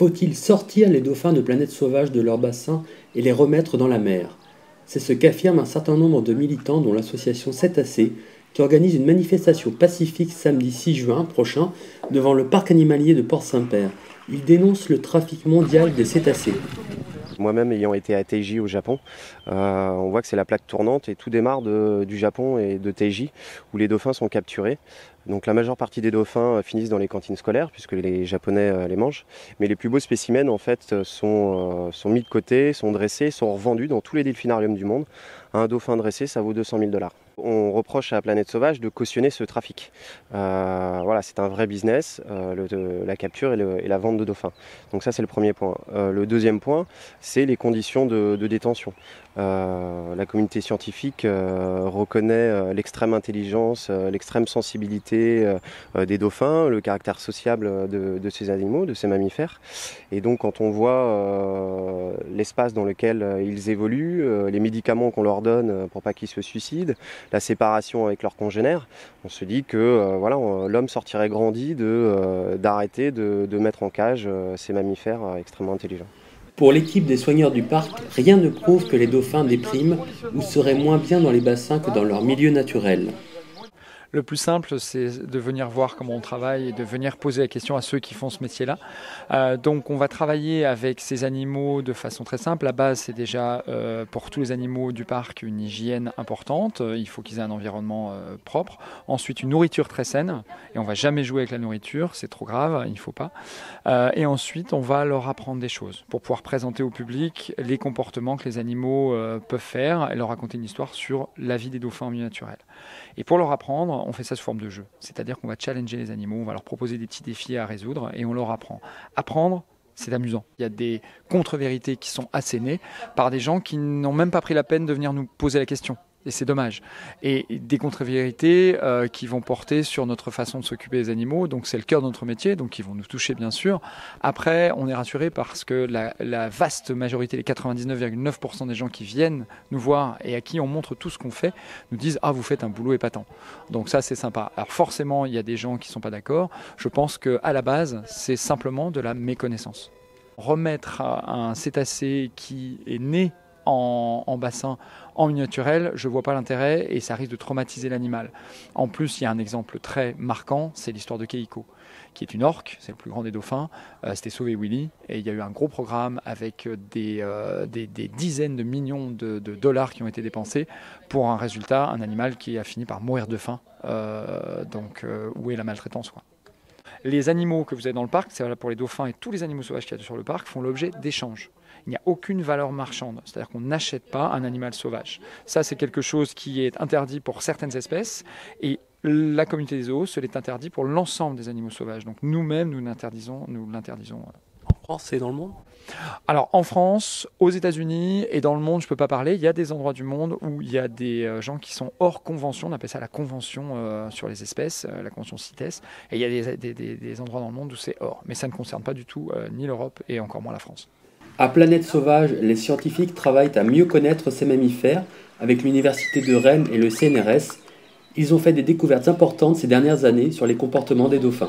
Faut-il sortir les dauphins de Planète Sauvage de leur bassin et les remettre dans la mer? C'est ce qu'affirme un certain nombre de militants, dont l'association Cétacés, qui organise une manifestation pacifique samedi 6 juin prochain devant le parc animalier de Port-Saint-Père. Ils dénoncent le trafic mondial des cétacés. Moi-même ayant été à Teiji au Japon, on voit que c'est la plaque tournante et tout démarre du Japon et de Teiji où les dauphins sont capturés. Donc la majeure partie des dauphins finissent dans les cantines scolaires puisque les Japonais les mangent. Mais les plus beaux spécimens en fait sont mis de côté, sont dressés, sont revendus dans tous les delphinariums du monde. Un dauphin dressé, ça vaut 200 000 $. On reproche à Planète Sauvage de cautionner ce trafic. Voilà, c'est un vrai business, la capture et la vente de dauphins. Donc ça c'est le premier point. Le deuxième point, c'est les conditions de détention. La communauté scientifique reconnaît l'extrême intelligence, l'extrême sensibilité des dauphins, le caractère sociable de ces animaux, de ces mammifères. Et donc quand on voit l'espace dans lequel ils évoluent, les médicaments qu'on leur donne pour pas qu'ils se suicident, la séparation avec leurs congénères, on se dit que voilà, l'homme sortirait grandi d'arrêter de mettre en cage ces mammifères extrêmement intelligents. Pour l'équipe des soigneurs du parc, rien ne prouve que les dauphins dépriment ou seraient moins bien dans les bassins que dans leur milieu naturel. Le plus simple, c'est de venir voir comment on travaille et de venir poser la question à ceux qui font ce métier-là. Donc on va travailler avec ces animaux de façon très simple. La base, c'est déjà pour tous les animaux du parc une hygiène importante. Il faut qu'ils aient un environnement propre. Ensuite, une nourriture très saine. Et on ne va jamais jouer avec la nourriture, c'est trop grave, il ne faut pas. Et ensuite, on va leur apprendre des choses pour pouvoir présenter au public les comportements que les animaux peuvent faire et leur raconter une histoire sur la vie des dauphins en milieu naturel. Et pour leur apprendre, on fait ça sous forme de jeu. C'est-à-dire qu'on va challenger les animaux, on va leur proposer des petits défis à résoudre et on leur apprend. Apprendre, c'est amusant. Il y a des contre-vérités qui sont assénées par des gens qui n'ont même pas pris la peine de venir nous poser la question. Et c'est dommage. Et des contre-vérités qui vont porter sur notre façon de s'occuper des animaux. Donc c'est le cœur de notre métier, donc ils vont nous toucher bien sûr. Après, on est rassuré parce que la vaste majorité, les 99,9% des gens qui viennent nous voir et à qui on montre tout ce qu'on fait, nous disent « Ah, vous faites un boulot épatant ». Donc ça, c'est sympa. Alors forcément, il y a des gens qui ne sont pas d'accord. Je pense qu'à la base, c'est simplement de la méconnaissance. Remettre un cétacé qui est né en bassin, en milieu naturel, je ne vois pas l'intérêt et ça risque de traumatiser l'animal. En plus, il y a un exemple très marquant, c'est l'histoire de Keiko, qui est une orque, c'est le plus grand des dauphins. C'était Sauver Willy et il y a eu un gros programme avec des dizaines de millions de dollars qui ont été dépensés pour un résultat, un animal qui a fini par mourir de faim. Donc, où est la maltraitance, quoi. Les animaux que vous avez dans le parc, c'est valable pour les dauphins et tous les animaux sauvages qu'il y a sur le parc, font l'objet d'échanges. Il n'y a aucune valeur marchande, c'est-à-dire qu'on n'achète pas un animal sauvage. Ça, c'est quelque chose qui est interdit pour certaines espèces et la communauté des zoos se l'est interdit pour l'ensemble des animaux sauvages. Donc nous-mêmes, nous l'interdisons. En France et dans le monde? Alors en France, aux États-Unis et dans le monde, je ne peux pas parler. Il y a des endroits du monde où il y a des gens qui sont hors convention. On appelle ça la convention sur les espèces, la convention CITES. Et il y a des endroits dans le monde où c'est hors. Mais ça ne concerne pas du tout ni l'Europe et encore moins la France. À Planète Sauvage, les scientifiques travaillent à mieux connaître ces mammifères avec l'Université de Rennes et le CNRS. Ils ont fait des découvertes importantes ces dernières années sur les comportements des dauphins.